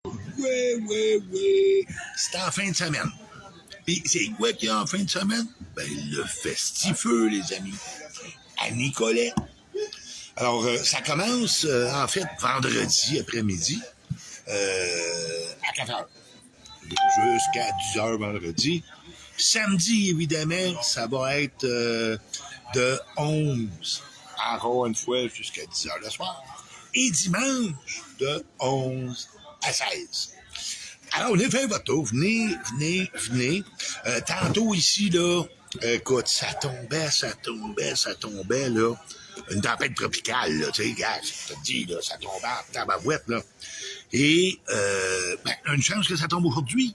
Oui. C'est en fin de semaine. Puis c'est quoi qu'il y a en fin de semaine? Ben, le festifeux, les amis. À Nicolet. Alors, ça commence, en fait, vendredi après-midi, à 4 heures. Jusqu'à 10 heures vendredi. Samedi, évidemment, ça va être de 11, encore une fois, jusqu'à 10 heures le soir. Et dimanche, de 11 à 16. Alors, on a fait votre tour. Venez. Tantôt ici, là, écoute, ça tombait, là. Une tempête tropicale, là, tu sais, gars, je te dis, là, ça tombait en tabarouette, là. Et, une chance que ça tombe aujourd'hui.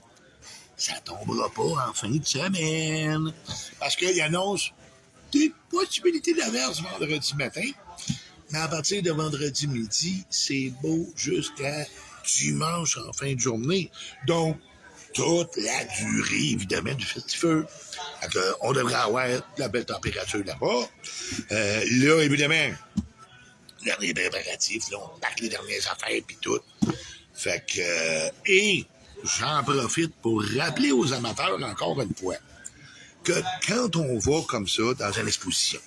Ça tombera pas en fin de semaine. Parce qu'il annonce des possibilités d'averse vendredi matin. Mais à partir de vendredi midi, c'est beau jusqu'à dimanche en fin de journée. Donc, toute la durée, évidemment, du festifeux. On devrait avoir de la belle température là-bas. Là, évidemment, dernier préparatif, là, on pack les dernières affaires puis tout. Fait que... et j'en profite pour rappeler aux amateurs, encore une fois, que quand on va comme ça dans une exposition,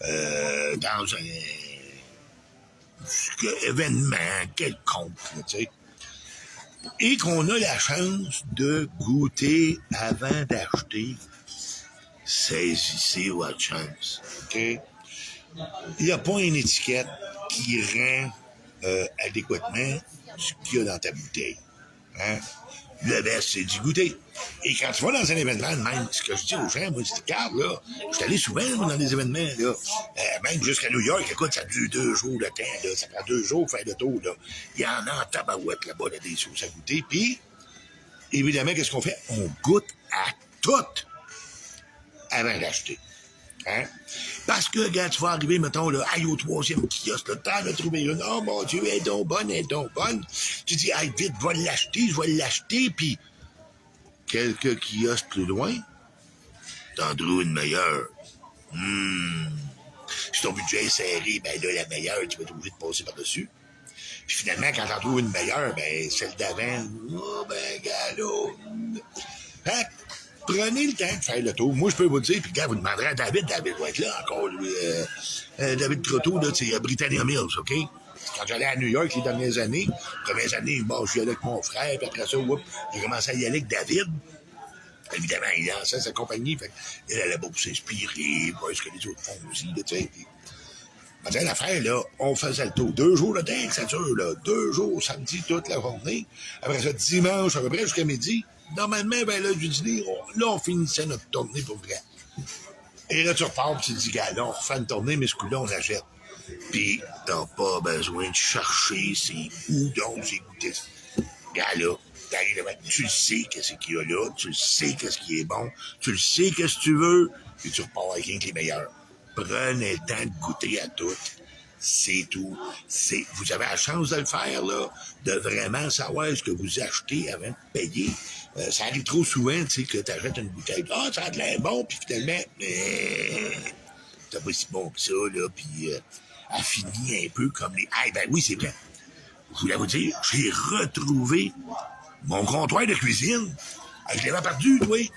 dans un événement quelconque, tu sais, et qu'on a la chance de goûter avant d'acheter, saisissez votre chance, OK? Il n'y a pas une étiquette qui rend adéquatement ce qu'il y a dans ta bouteille. Hein? Le best, c'est d'y goûter. Et quand tu vas dans un événement, même, ce que je dis aux gens, moi, c'est regarde, là, je suis allé souvent dans des événements, là, même jusqu'à New York, écoute, ça dure 2 jours de temps, là, ça prend 2 jours pour faire le tour, là. Il y en a en tabarouette là-bas, là, des sauces à goûter, puis, évidemment, qu'est-ce qu'on fait? On goûte à tout avant d'acheter. Hein? Parce que, gars, tu vas arriver, mettons, là, aïe, au 3e kiosque, le temps de trouver une, oh mon Dieu, elle est donc bonne. Tu dis, aïe, vite, je vais l'acheter, puis quelques kiosques plus loin, t'en trouves une meilleure. Si ton budget est serré, ben là, la meilleure, tu vas être obligé de passer par-dessus. Puis finalement, quand t'en trouves une meilleure, ben, celle d'avant, oh, ben, gars, là. Hein? Prenez le temps de faire le tour. Moi, je peux vous le dire, puis gars, vous demanderez à David va être là encore, lui, David Croteau, là, c'est Britannia Mills, OK? Quand j'allais à New York les dernières années, premières années, bon, je suis allé avec mon frère, puis après ça, j'ai commencé à y aller avec David. Évidemment, il lançait sa compagnie, fait il allait beaucoup s'inspirer, voir ce que les autres font aussi, là, tu sais. Puis, l'affaire, là, on faisait le tour. 2 jours de temps que ça dure, là. 2 jours, samedi, toute la journée. Après ça, dimanche, à peu près jusqu'à midi. Normalement, ben là, du dîner, on finissait notre tournée pour vrai. Et là, tu repars, puis tu te dis, gars, là, on refait une tournée, mais ce coup-là, on l'achète. Puis, t'as pas besoin de chercher c'est où donc j'ai goûté. Gars, là, tu le sais qu'est-ce qu'il y a là, tu le sais qu'est-ce qui est bon, tu le sais qu'est-ce que tu veux, puis tu repars avec les meilleurs. Prenez le temps de goûter à tout. C'est tout. Vous avez la chance de le faire, là, de vraiment savoir ce que vous achetez avant de payer. Ça arrive trop souvent, tu sais, que tu achètes une bouteille. Ah, ça a de l'air bon, puis finalement, c'est pas si bon que ça, là, puis elle finit un peu comme les... Ah, ben oui, c'est vrai. Je voulais vous dire, j'ai retrouvé mon comptoir de cuisine. Je l'avais perdu, oui.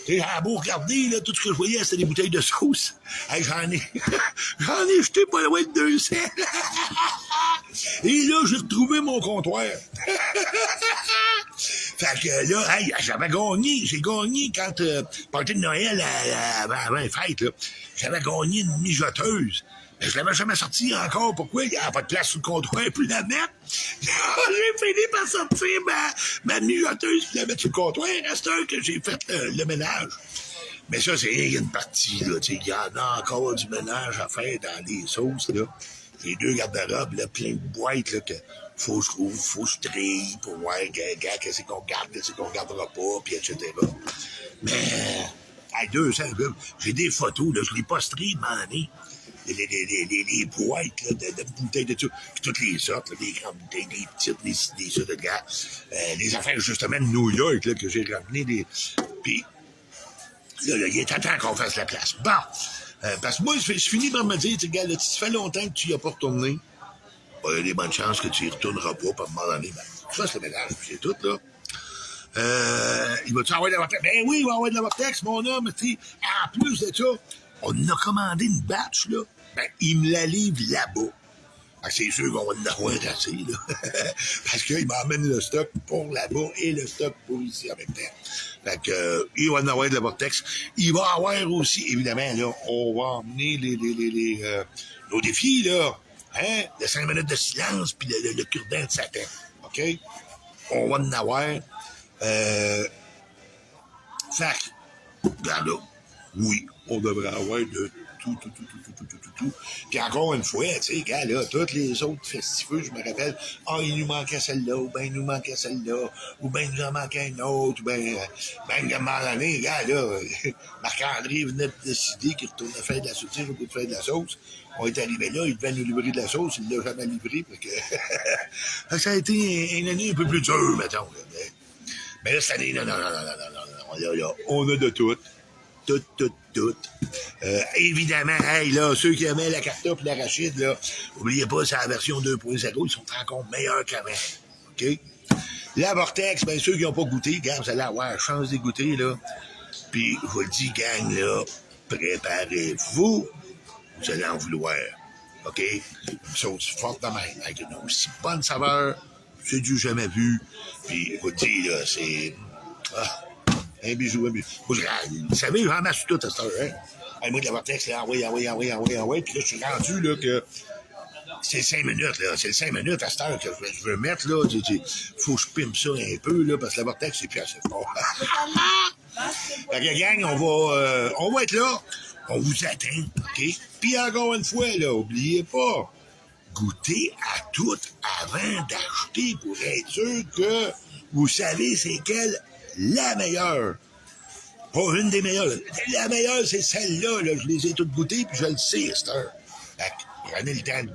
J'ai beau regarder, là, tout ce que je voyais, c'était des bouteilles de sauce. Hey, j'en ai jeté pas loin de 200. Et là, j'ai retrouvé mon comptoir. Fait que là, hey, j'ai gagné quand, party de Noël avant les fêtes, là. J'avais gagné une mijoteuse. Je l'avais jamais sorti encore. Pourquoi? Il n'y avait pas de place sur le comptoir pour la mettre. J'ai fini par sortir ma mijoteuse pour la mettre sur le comptoir. Reste un que j'ai fait le ménage. Mais ça, c'est une partie, là. Il y en a encore du ménage à faire dans les sauces, là. J'ai 2 garde-robes, là, plein de boîtes, là, que faut que je trouve, faut que je trie pour voir, qu'est-ce qu'on garde, qu'est-ce qu'on gardera pas, puis etc. Mais, à 200, j'ai des photos, là, je les posterai, m'en les boîtes là, de bouteilles de tout, puis toutes les sortes, là, des grandes bouteilles, des petites, des ça de gaz, les affaires justement de New York là, que j'ai ramené, puis là, il est temps qu'on fasse la place. Bon, parce que moi, je finis par me dire, gars, là, ça fait longtemps que tu y as pas retourné, il y a des bonnes chances que tu y retourneras pas, à un moment donné, ben, tu fasses le ménage, puis c'est tout, là. Il va-tu envoyer de la vortex? Ben oui, il va envoyer de la vortex, mon homme, tu sais. En plus de ça, on a commandé une batch, là. Ben, il me la livre là-bas. Ah, c'est sûr qu'on va en avoir assez, là. Parce qu'il m'emmène le stock pour là-bas et le stock pour ici en même temps. Fait que, il va en avoir de la vortex. Il va avoir aussi, évidemment, là, on va emmener nos défis, là. Hein? Le 5 minutes de silence puis le cure-dent de Satan. OK? On va en avoir. Fait que, regarde là. Oui, on devrait avoir de tout. Puis encore une fois, tu sais, gars, là, tous les autres festivals, je me rappelle, il nous manquait celle-là, ou ben il nous manquait celle-là, ou ben il nous en manquait une autre, ou ben à un moment donné, gars, là, Marc-André venait de décider qu'il retournait faire de la saucisse au lieu de faire de la sauce. On est arrivé là, il devait nous livrer de la sauce, il l'a jamais livré, parce que ça a été une année un peu plus dure, mettons, là. Mais là, cette année, non, là, on a de tout. Tout. Évidemment, hey, là, ceux qui aimaient la carta et l'arachide, là, oubliez pas, c'est la version 2.0, ils sont encore meilleurs qu'avant. OK? La Vortex, ben, ceux qui n'ont pas goûté, gang, vous allez avoir la chance de goûter, là. Puis, je vous le dis, gang, là, préparez-vous, vous allez en vouloir. OK? Une sauce forte de même, avec une aussi bonne saveur, c'est du jamais vu. Puis, je vous le dis, là, c'est... un bijou. Vous savez, j'en masse tout à cette heure, hein? Hey, moi, de la vortex, là, oui. Puis là, je suis rendu, là, que c'est 5 minutes, là. C'est 5 minutes à cette heure que je veux mettre, là. Faut que je pime ça un peu, là, parce que la vortex, c'est plus assez fort. Fait que, gang, on va être là. On vous attend, OK? Puis encore une fois, là, oubliez pas, goûtez à tout avant d'acheter pour être sûr que vous savez c'est quelle la meilleure. Pas une des meilleures. La meilleure, c'est celle-là. Là. Je les ai toutes goûtées, puis je le sais, cette heure. Fait que prenez le temps de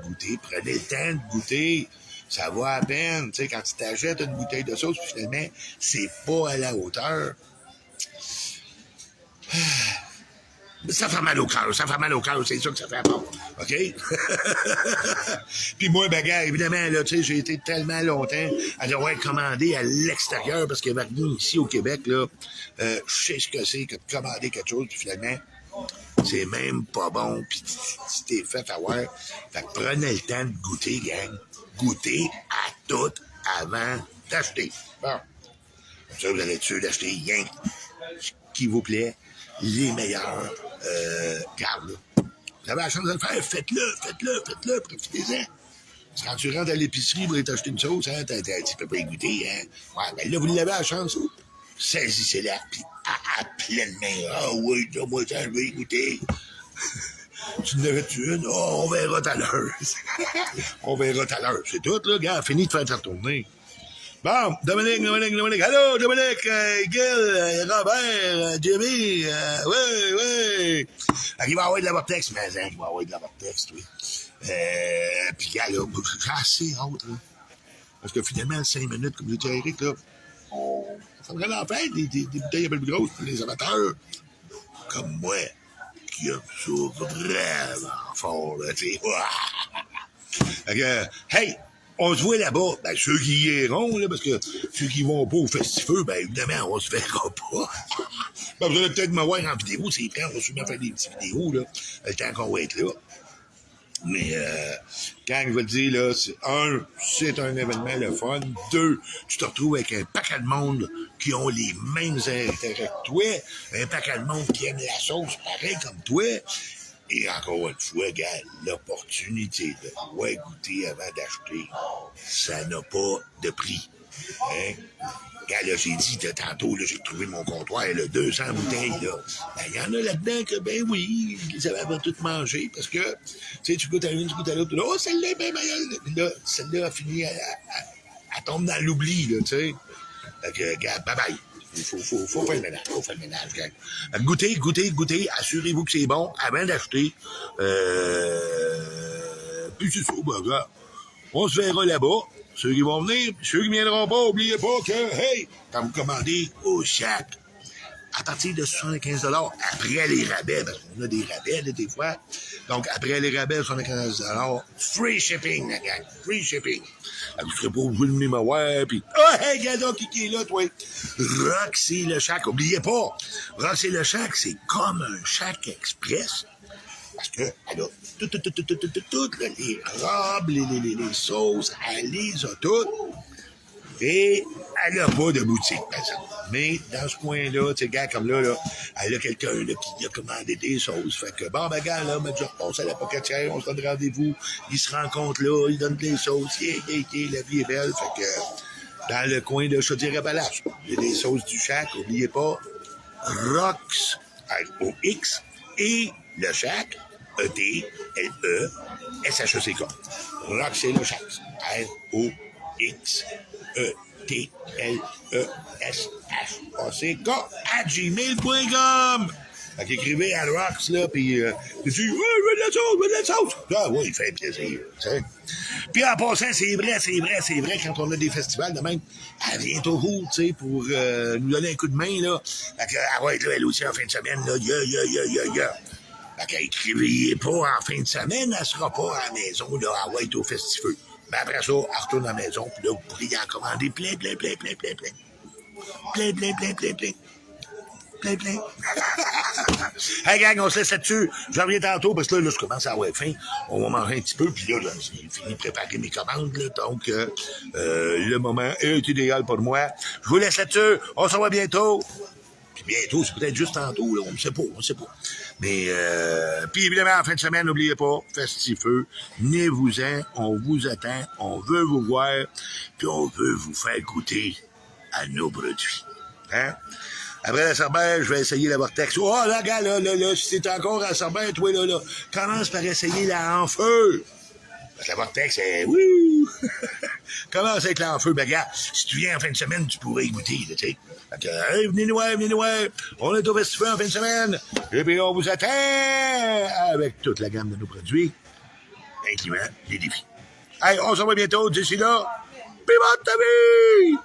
goûter. Ça vaut à peine. Tu sais, quand tu t'achètes une bouteille de sauce, puis finalement, c'est pas à la hauteur. Ça fait mal au cœur, c'est sûr que ça fait mal. OK? Puis moi, ben, gars, évidemment, là, tu sais, j'ai été tellement longtemps à devoir commander à l'extérieur parce qu'il y avait rien ici au Québec, là. Je sais ce que c'est que de commander quelque chose, puis finalement, c'est même pas bon, puis tu t'es fait avoir. Fait que prenez le temps de goûter, gang. Goûtez à tout avant d'acheter. Bon. Comme ça, vous allez être sûr d'acheter rien ce qui vous plaît. Les meilleurs gardes. Vous avez la chance de le faire, faites-le, profitez-en. Parce que quand tu rentres à l'épicerie pour aller t'acheter une sauce, hein, tu peux pas y goûter, hein. Ouais, ben là, vous l'avez la chance, saisissez-la, puis à pleine main. Ah oui, moi, ça, je vais y goûter. Tu ne l'avais-tu une? Oh, on verra tout à l'heure. C'est tout, là, gars, fini de faire ta tournée. Bon, Dominique. Allô, Dominique, Gil, Robert, Jimmy, oui. Il va avoir de la vortex, mais il va avoir de la vortex, oui. Puis, gars, là, j'ai assez hâte, là. Parce que finalement, 5 minutes, comme j'ai dit à Eric, là, ça devrait en faire des bouteilles un peu plus grosses pour les amateurs. Comme moi, qui aime ça vraiment fort, là, tu sais. Fait que, hey! On se voit là-bas, ben, ceux qui y iront, là, parce que ceux qui vont pas au festival, ben, évidemment, on se verra pas. Ben, vous allez peut-être me voir en vidéo, c'est prêt, on va sûrement faire des petites vidéos, là, le temps qu'on va être là. Mais, quand je vais te dire, là, c'est un événement le fun. 2, tu te retrouves avec un paquet de monde qui ont les mêmes intérêts que toi, un paquet de monde qui aime la sauce pareil comme toi. Et encore une fois, gars, l'opportunité de pouvoir goûter avant d'acheter, ça n'a pas de prix. Hein? Quand là, j'ai dit tantôt, là, j'ai trouvé mon comptoir, là, 200 bouteilles, là. Ben, il y en a là-dedans que, ben oui, ils avaient pas toutes mangé, parce que, tu sais, tu goûtes à une, tu goûtes à l'autre, oh, celle-là est bien meilleure. Là, celle-là a fini à tomber dans l'oubli, là, tu sais. Fait que, regarde, bye-bye. Il faut faire le ménage, gang. Goûtez, assurez-vous que c'est bon avant d'acheter. Puis c'est ça, ben, regarde. On se verra là-bas. Ceux qui vont venir, ceux qui ne viendront pas, oubliez pas que, hey, quand vous commandez au Shack, à partir de 75 après les rabais, parce qu'on a des rabais, là, des fois. Donc, après les rabais, 75 free shipping, la gang. Free shipping. Vous ne serez pas obligé de venir me voir, puis hey, gada, qui est là, toi? Roxy Le Shack, oubliez pas, Roxy Le Shack, c'est comme un Shack Express. Parce que, elle a toutes, les robes, les sauces, elle les a toutes. Et elle n'a pas de boutique, par exemple. Mais dans ce coin-là, tu sais, gars, comme là, elle a quelqu'un là, qui a commandé des sauces. Fait que, bon, ben, gars, là, je repasse à la pocatière, on se donne rendez-vous, ils se rencontrent là, ils donnent des sauces, la vie est belle. Fait que, dans le coin de Chaudière-Appalaches, il y a des sauces du Shack, n'oubliez pas, Rox, R-O-X, et Le Shack, E-T-L-E-S-H-E-C-K. Rox et Le Shack, R-O-X-E-T-L-E-S-H-A-C-K @gmail.com. Fait qu'écrivez à Rox, là, pis tu dis, ouais, je veux de la sauce. Ah, oui, il fait plaisir, tu sais. Puis en passant, c'est vrai, quand on a des festivals de même, elle vient au bout, tu sais, pour nous donner un coup de main, là. Fait que, ah ouais, là, elle aussi, en fin de semaine, là, yeah. Fait qu'écrivez pas en fin de semaine, elle sera pas à la maison, là, à ouais, au festifeux. Mais après ça, elle retourne à la maison, puis là, vous pourriez en commander plein. Hey gang, on se laisse là-dessus. Je reviens tantôt parce que là, je commence à avoir faim. On va manger un petit peu, puis là, j'ai fini de préparer mes commandes. Là, donc, le moment est idéal pour moi. Je vous laisse là-dessus. On se revoit bientôt. Puis bientôt, c'est peut-être juste tantôt, là, on ne sait pas. Mais, puis évidemment, en fin de semaine, n'oubliez pas, Festifeux, venez-vous-en, on vous attend, on veut vous voir, puis on veut vous faire goûter à nos produits. Hein? Après la Cerbère, je vais essayer la Vortex. Oh, là, gars, là, si t'es encore à la Cerbère, toi, là, commence par essayer la En Feu. Parce que la Vortex, c'est... Wouh! Commence avec la En Feu. Ben, gars, si tu viens en fin de semaine, tu pourrais y goûter, tu sais. Fait que, hey, venez nous voir. On est au Festifeux en fin de semaine. Et puis, on vous attend avec toute la gamme de nos produits, incluant les défis. Hey, on se revoit bientôt. D'ici là, piment ta vie!